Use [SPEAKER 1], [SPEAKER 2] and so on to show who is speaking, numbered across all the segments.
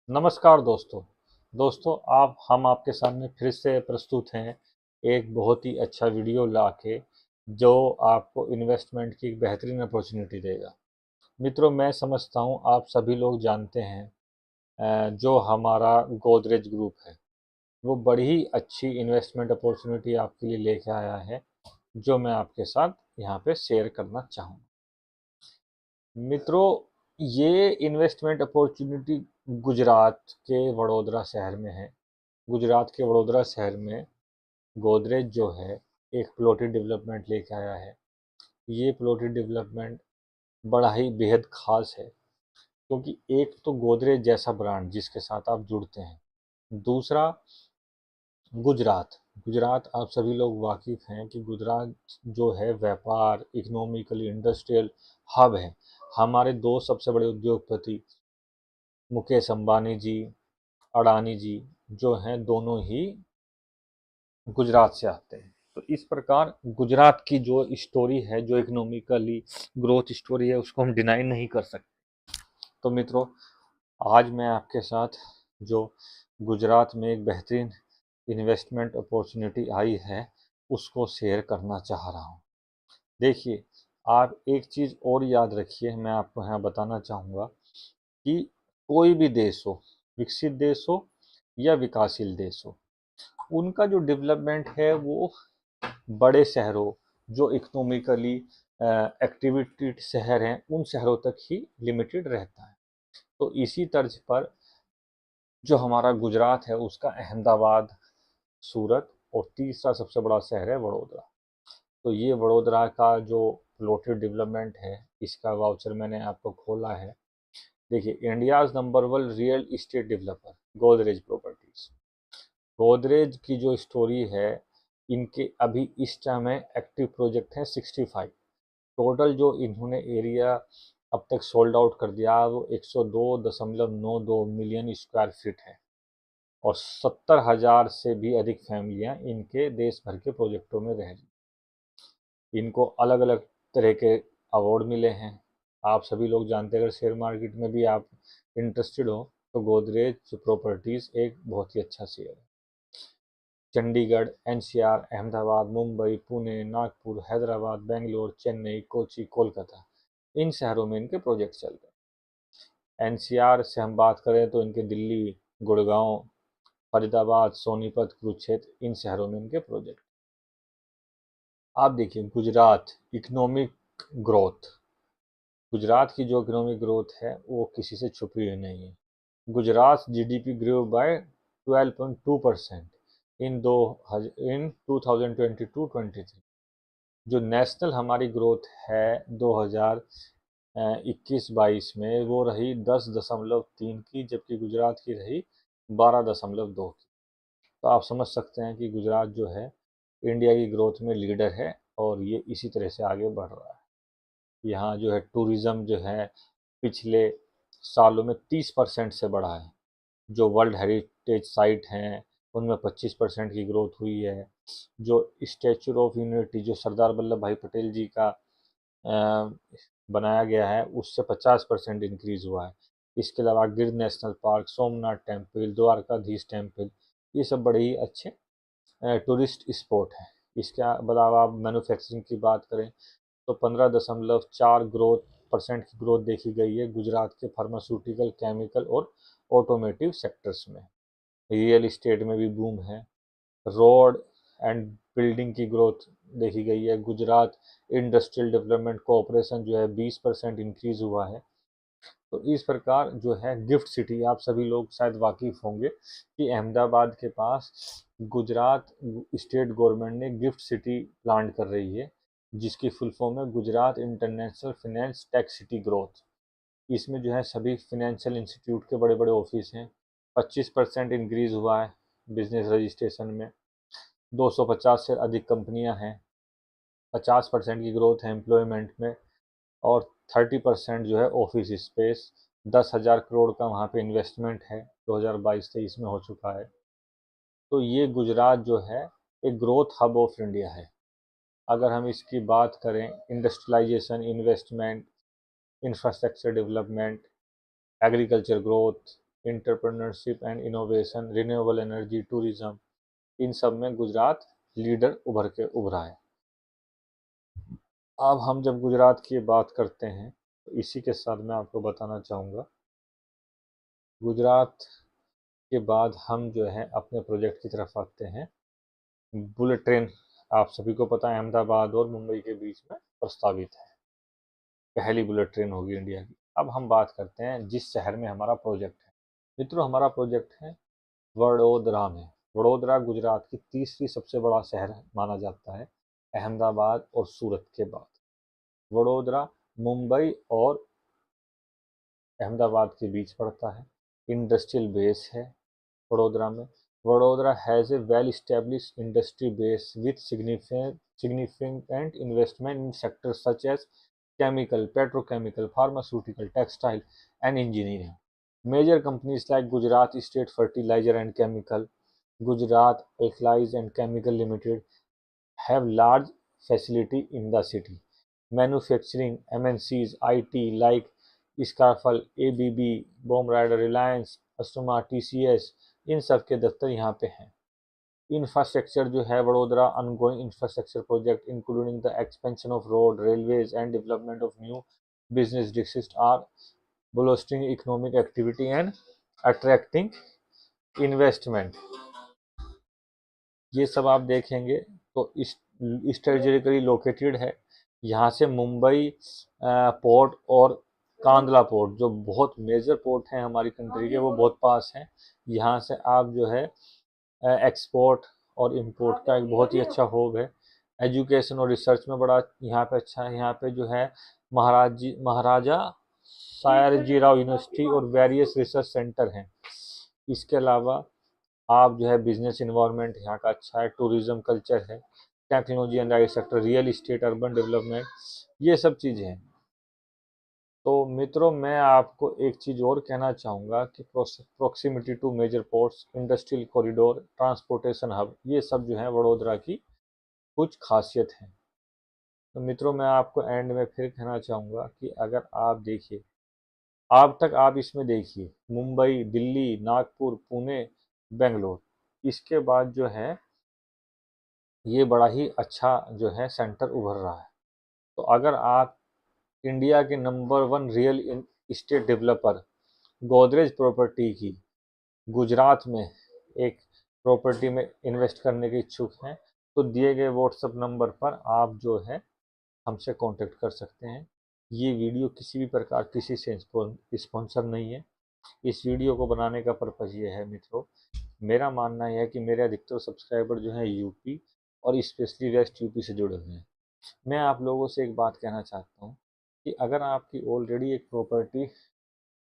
[SPEAKER 1] नमस्कार दोस्तों आप हम आपके सामने फिर से प्रस्तुत हैं एक बहुत ही अच्छा वीडियो लाके जो आपको इन्वेस्टमेंट की एक बेहतरीन अपॉर्चुनिटी देगा। मित्रों, मैं समझता हूँ आप सभी लोग जानते हैं जो हमारा गोदरेज ग्रुप है वो बड़ी ही अच्छी इन्वेस्टमेंट अपॉर्चुनिटी आपके लिए लेके आया है, जो मैं आपके साथ यहाँ पे शेयर करना चाहूँगा। मित्रों, ये इन्वेस्टमेंट अपॉर्चुनिटी गुजरात के वडोदरा शहर में है। गुजरात के वडोदरा शहर में गोदरेज जो है एक प्लॉटेड डेवलपमेंट लेके आया है। ये प्लॉटेड डेवलपमेंट बड़ा ही बेहद खास है, क्योंकि एक तो गोदरेज जैसा ब्रांड जिसके साथ आप जुड़ते हैं, दूसरा गुजरात। गुजरात आप सभी लोग वाकिफ हैं कि गुजरात जो है व्यापार, इकोनॉमिकली इंडस्ट्रियल हब है। हमारे दो सबसे बड़े उद्योगपति मुकेश अंबानी जी, अडानी जी जो हैं, दोनों ही गुजरात से आते हैं। तो इस प्रकार गुजरात की जो स्टोरी है, जो इकोनॉमिकली ग्रोथ स्टोरी है, उसको हम डिनाई नहीं कर सकते। तो मित्रों, आज मैं आपके साथ जो गुजरात में एक बेहतरीन इन्वेस्टमेंट अपॉर्चुनिटी आई है उसको शेयर करना चाह रहा हूँ। देखिए, आप एक चीज़ और याद रखिए, मैं आपको यहाँ बताना चाहूँगा कि कोई भी देश हो, विकसित देश हो या विकासशील देश हो, उनका जो डेवलपमेंट है वो बड़े शहरों, जो इकोनॉमिकली एक्टिविटी शहर हैं, उन शहरों तक ही लिमिटेड रहता है। तो इसी तर्ज पर जो हमारा गुजरात है उसका अहमदाबाद, सूरत और तीसरा सबसे बड़ा शहर है वडोदरा। तो ये वडोदरा का जो प्लॉटेड डेवलपमेंट है, इसका वाउचर मैंने आपको खोला है। देखिए, India's number one real estate developer Godrej properties. Godrej की जो स्टोरी है, इनके अभी इस टाइम में एक्टिव प्रोजेक्ट हैं 65। टोटल जो इन्होंने एरिया अब तक सोल्ड आउट कर दिया वो 102.92 मिलियन स्क्वायर फीट है, और 70,000 से भी अधिक फैमिलियां इनके देश भर के प्रोजेक्टों में रह रही। इनको अलग अलग तरह के अवार्ड मिले हैं। आप सभी लोग जानते हैं, अगर शेयर मार्केट में भी आप इंटरेस्टेड हो तो गोदरेज प्रॉपर्टीज़ एक बहुत ही अच्छा शेयर है। चंडीगढ़, एनसीआर, अहमदाबाद, मुंबई, पुणे, नागपुर, हैदराबाद, बेंगलोर, चेन्नई, कोची, कोलकाता, इन शहरों में इनके प्रोजेक्ट चल रहे हैं। एनसीआर से हम बात करें तो इनके दिल्ली, गुड़गांव, फरीदाबाद, सोनीपत, कुरुक्षेत्र, इन शहरों में इनके प्रोजेक्ट। आप देखिए, गुजरात इकोनॉमिक ग्रोथ, गुजरात की जो इकोनॉमिक ग्रोथ है वो किसी से छुपी हुई नहीं है। गुजरात जीडीपी ग्रो बाय 12.2% इन 2022-23। जो नेशनल हमारी ग्रोथ है 2021-22 में वो रही 10.3 की, जबकि गुजरात की रही 12.2 की। तो आप समझ सकते हैं कि गुजरात जो है इंडिया की ग्रोथ में लीडर है, और ये इसी तरह से आगे बढ़ रहा है। यहाँ जो है टूरिज़्म जो है पिछले सालों में 30% से बढ़ा है। जो वर्ल्ड हेरिटेज साइट हैं उनमें 25% की ग्रोथ हुई है। जो स्टैचू ऑफ यूनिटी जो सरदार वल्लभ भाई पटेल जी का बनाया गया है, उससे 50% इंक्रीज हुआ है। इसके अलावा गिर national park, Somnath temple, Dwarkadhish temple, ये सब बड़े ही अच्छे टूरिस्ट स्पॉट हैं। इसके अलावा आप मैन्युफैक्चरिंग की बात करें तो 15.4 परसेंट की ग्रोथ देखी गई है गुजरात के फार्मास्यूटिकल, केमिकल और ऑटोमेटिव सेक्टर्स में। रियल इस्टेट में भी बूम है। रोड एंड बिल्डिंग की ग्रोथ देखी गई है। गुजरात इंडस्ट्रियल डेवलपमेंट कोऑपरेशन जो है 20% इंक्रीज हुआ है। तो इस प्रकार जो है गिफ्ट सिटी, आप सभी लोग शायद वाकिफ होंगे कि अहमदाबाद के पास गुजरात स्टेट गवर्नमेंट ने गिफ्ट सिटी प्लान कर रही है, जिसकी फुल फॉर्म है Gujarat international finance tech city growth. इसमें जो है सभी फिनेंशियल इंस्टीट्यूट के बड़े बड़े ऑफिस हैं। 25% इंक्रीज हुआ है बिजनेस रजिस्ट्रेशन में। 250 से अधिक कंपनियां हैं। 50% की ग्रोथ है एम्प्लॉयमेंट में, और 30% जो है ऑफिस स्पेस। 10,000 करोड़ का वहाँ पे इन्वेस्टमेंट है 2022-23 में हो चुका है। तो ये गुजरात जो है एक ग्रोथ हब ऑफ इंडिया है। अगर हम इसकी बात करें, industrialisation, investment, infrastructure development, agriculture growth, entrepreneurship and innovation, renewable energy, tourism, इन सब में गुजरात लीडर उभरा है। अब हम जब गुजरात की बात करते हैं तो इसी के साथ मैं आपको बताना चाहूँगा, गुजरात के बाद हम जो है अपने प्रोजेक्ट की तरफ आते हैं। बुलेट ट्रेन आप सभी को पता है अहमदाबाद और मुंबई के बीच में प्रस्तावित है, पहली बुलेट ट्रेन होगी इंडिया की। अब हम बात करते हैं जिस शहर में हमारा प्रोजेक्ट है। मित्रों, हमारा प्रोजेक्ट है वडोदरा में। वडोदरा गुजरात की तीसरी सबसे बड़ा शहर माना जाता है, अहमदाबाद और सूरत के बाद। वडोदरा मुंबई और अहमदाबाद के बीच पड़ता है। इंडस्ट्रियल बेस है वडोदरा में। Vadodara has a well established industry base with significant investment in sectors such as chemical, petrochemical, pharmaceutical, textile, and engineering. Major companies like Gujarat State Fertilizer and Chemical, Gujarat Alkalis and Chemical Limited have large facility in the city. Manufacturing MNCs, IT like Scarfel, ABB, Bomb Rider, Reliance, Astoma, TCS, इन सब के दफ्तर यहाँ पे हैं। Infrastructure जो है Vadodara ongoing infrastructure project including the expansion of road, railways and development of new business district are bolstering economic activity and attracting investment. ये सब आप देखेंगे तो स्ट्रेटेजिकली लोकेटेड है। यहाँ से मुंबई पोर्ट और कांदला पोर्ट, जो बहुत मेजर पोर्ट हैं हमारी कंट्री के, वो बहुत पास हैं। यहाँ से आप जो है एक्सपोर्ट और इंपोर्ट का एक बहुत ही अच्छा होब है। एजुकेशन और रिसर्च में बड़ा यहाँ पे अच्छा है। यहाँ पे जो है महाराजा सायाजी राव यूनिवर्सिटी और वेरियस रिसर्च सेंटर हैं। इसके अलावा आप जो है बिजनेस इन्वायरमेंट यहाँ का अच्छा है, टूरिज्म कल्चर है, technology and I sector, real estate, urban development, ये सब चीज़ें हैं। तो मित्रों, मैं आपको एक चीज़ और कहना चाहूँगा कि proximity to major ports, industrial corridor, transportation hub, ये सब जो है वडोदरा की कुछ खासियत हैं। तो मित्रों, मैं आपको एंड में फिर कहना चाहूँगा कि अगर आप देखिए, अब तक आप इसमें देखिए मुंबई, दिल्ली, नागपुर, पुणे, बेंगलोर, इसके बाद जो है ये बड़ा ही अच्छा जो है सेंटर उभर रहा है। तो अगर आप इंडिया के number 1 real estate developer Godrej property की गुजरात में एक प्रॉपर्टी में इन्वेस्ट करने के इच्छुक हैं, तो दिए गए व्हाट्सएप नंबर पर आप जो है हमसे कांटेक्ट कर सकते हैं। ये वीडियो किसी भी प्रकार किसी से स्पॉन्सर नहीं है। इस वीडियो को बनाने का पर्पज़ ये है मित्रों, मेरा मानना यह है कि मेरे अधिकतर सब्सक्राइबर जो हैं यूपी और स्पेशली वेस्ट यूपी से जुड़े हुए हैं। मैं आप लोगों से एक बात कहना चाहता हूँ कि अगर आपकी ऑलरेडी एक प्रॉपर्टी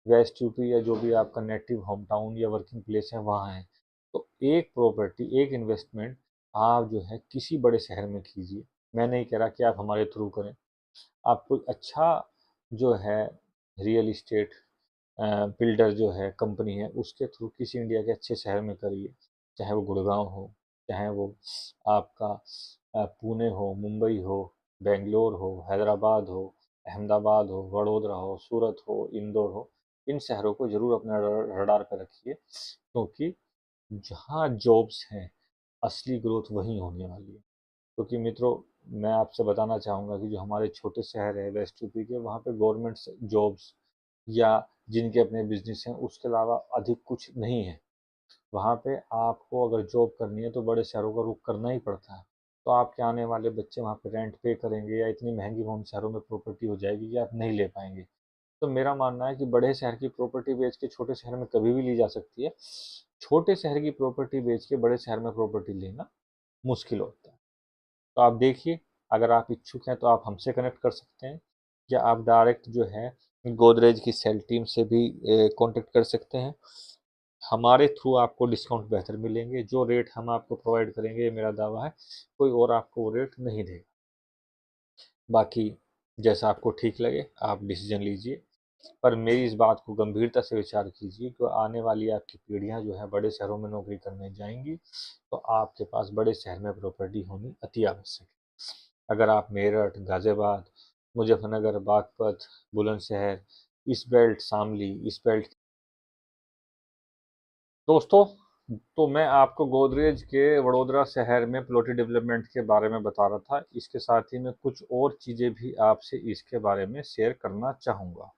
[SPEAKER 1] वेस्ट यूपी या जो भी आपका नेटिव होम टाउन या वर्किंग प्लेस है वहाँ है, तो एक प्रॉपर्टी, एक इन्वेस्टमेंट आप जो है किसी बड़े शहर में कीजिए। मैं नहीं कह रहा कि आप हमारे थ्रू करें, आप कोई अच्छा जो है रियल इस्टेट बिल्डर जो है कंपनी है उसके थ्रू किसी इंडिया के अच्छे शहर में करिए, चाहे वो गुड़गांव हो, चाहे वो आपका पुणे हो, मुंबई हो, बेंगलोर हो, हैदराबाद हो, अहमदाबाद हो, वडोदरा हो, सूरत हो, इंदौर हो, इन शहरों को ज़रूर अपने रडार पर रखिए, क्योंकि जहाँ जॉब्स हैं असली ग्रोथ वहीं होने वाली है। क्योंकि मित्रों, मैं आपसे बताना चाहूँगा कि जो हमारे छोटे शहर है वेस्ट यूपी के, वहाँ पे गवर्नमेंट जॉब्स या जिनके अपने बिजनेस हैं उसके अलावा अधिक कुछ नहीं है। वहाँ पे आपको अगर जॉब करनी है तो बड़े शहरों का रुख करना ही पड़ता है। तो आपके आने वाले बच्चे वहाँ पे रेंट पे करेंगे या इतनी महंगी उन शहरों में प्रॉपर्टी हो जाएगी कि आप नहीं ले पाएंगे। तो मेरा मानना है कि बड़े शहर की प्रॉपर्टी बेच के छोटे शहर में कभी भी ली जा सकती है। छोटे शहर की प्रॉपर्टी बेच के बड़े शहर में प्रॉपर्टी लेना मुश्किल होता है। तो आप देखिए, अगर आप इच्छुक हैं तो आप हमसे कनेक्ट कर सकते हैं, या आप डायरेक्ट जो है गोदरेज की सेल टीम से भी कांटेक्ट कर सकते हैं। हमारे थ्रू आपको डिस्काउंट बेहतर मिलेंगे। जो रेट हम आपको प्रोवाइड करेंगे, ये मेरा दावा है, कोई और आपको वो रेट नहीं देगा। बाकी जैसा आपको ठीक लगे आप डिसीजन लीजिए, पर मेरी इस बात को गंभीरता से विचार कीजिए कि आने वाली आपकी पीढ़ियां जो है बड़े शहरों में नौकरी करने जाएंगी, तो आपके पास बड़े शहर में प्रॉपर्टी होनी अति आवश्यक है। अगर आप Meerut, Ghaziabad, Muzaffarnagar, Baghpat, Bulandshahr, east belt, Shamli, east belt दोस्तों, तो मैं आपको गोदरेज के वडोदरा शहर में प्लॉटी डेवलपमेंट के बारे में बता रहा था। इसके साथ ही मैं कुछ और चीज़ें भी आपसे इसके बारे में शेयर करना चाहूँगा।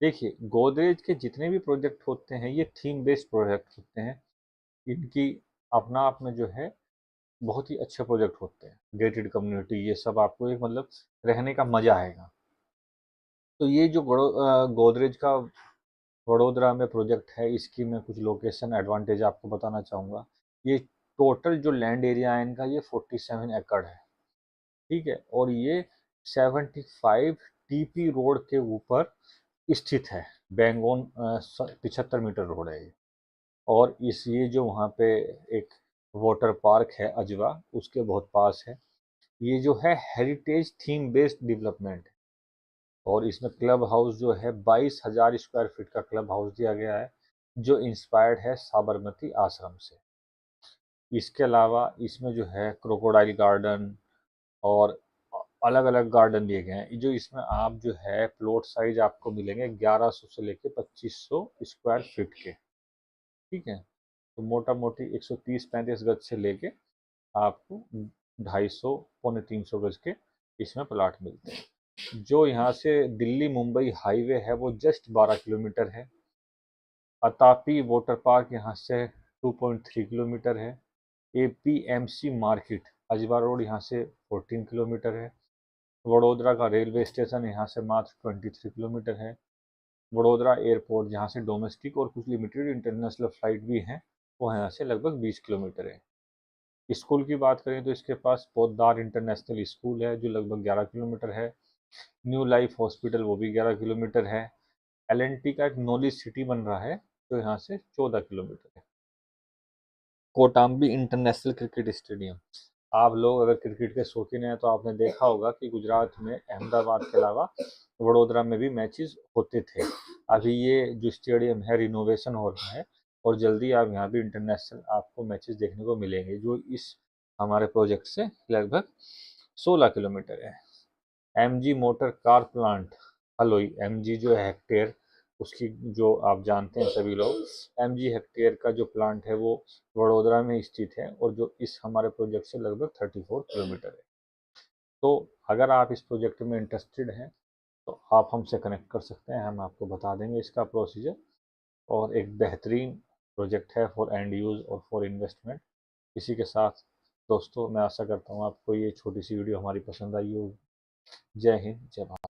[SPEAKER 1] देखिए, गोदरेज के जितने भी प्रोजेक्ट होते हैं ये थीम बेस्ड प्रोजेक्ट होते हैं। इनकी अपना आप में जो है बहुत ही अच्छे प्रोजेक्ट होते हैं। गेटेड कम्युनिटी ये सब आपको एक मतलब रहने का मज़ा आएगा। तो ये जो गोदरेज का वडोदरा में प्रोजेक्ट है, इसकी मैं कुछ लोकेशन एडवांटेज आपको बताना चाहूँगा। ये टोटल जो लैंड एरिया है इनका ये 47 एकड़ है, ठीक है। और ये 75 टीपी रोड के ऊपर स्थित है। बैंगोन 75 मीटर रोड है ये। और इस ये जो वहाँ पे एक वाटर पार्क है अजवा, उसके बहुत पास है। ये जो है हेरिटेज थीम बेस्ड डेवलपमेंट है। और इसमें क्लब हाउस जो है 22,000 स्क्वायर फीट का क्लब हाउस दिया गया है, जो इंस्पायर्ड है साबरमती आश्रम से। इसके अलावा इसमें जो है क्रोकोडाइल गार्डन और अलग अलग गार्डन दिए गए हैं। जो इसमें आप जो है प्लॉट साइज आपको मिलेंगे 1100 से लेके 2500 स्क्वायर फीट के, ठीक है। तो मोटा मोटी 130-35 गज से लेके आपको 250 पौने 300 गज के इसमें प्लाट मिलते हैं। जो यहाँ से दिल्ली मुंबई हाईवे है वो जस्ट 12 किलोमीटर है। अतापी वाटर पार्क यहाँ से 2.3 किलोमीटर है। एपीएमसी मार्केट अजवा रोड यहाँ से 14 किलोमीटर है। वडोदरा का रेलवे स्टेशन यहाँ से मात्र 23 किलोमीटर है। वडोदरा एयरपोर्ट जहाँ से डोमेस्टिक और कुछ लिमिटेड इंटरनेशनल फ्लाइट भी हैं, वो यहाँ से लगभग 20 किलोमीटर है। स्कूल की बात करें तो इसके पास पोद्दार इंटरनेशनल स्कूल है जो लगभग 11 किलोमीटर है। न्यू लाइफ हॉस्पिटल वो भी 11 किलोमीटर है। एलएनटी का एक नॉलेज सिटी बन रहा है जो यहाँ से 14 किलोमीटर है। कोटाम्बी इंटरनेशनल क्रिकेट स्टेडियम, आप लोग अगर क्रिकेट के शौकीन हैं तो आपने देखा होगा कि गुजरात में अहमदाबाद के अलावा वडोदरा में भी मैचेस होते थे। अभी ये जो स्टेडियम है रिनोवेशन हो रहा है और जल्दी आप यहाँ भी इंटरनेशनल आपको मैचेस देखने को मिलेंगे, जो इस हमारे प्रोजेक्ट से लगभग 16 किलोमीटर है। MG motor car plant Haloi, MG जो है हेक्टेयर, उसकी जो आप जानते हैं सभी लोग, एमजी हेक्टेयर का जो प्लांट है वो वडोदरा में स्थित है और जो इस हमारे प्रोजेक्ट से लगभग 34 किलोमीटर है। तो अगर आप इस प्रोजेक्ट में इंटरेस्टेड हैं तो आप हमसे कनेक्ट कर सकते हैं, हम आपको बता देंगे इसका प्रोसीजर। और एक बेहतरीन प्रोजेक्ट है फॉर एंड यूज़ और फॉर इन्वेस्टमेंट। इसी के साथ दोस्तों मैं आशा करता हूँ आपको ये छोटी सी वीडियो हमारी पसंद आई हो। जय हिंद, जय भारत।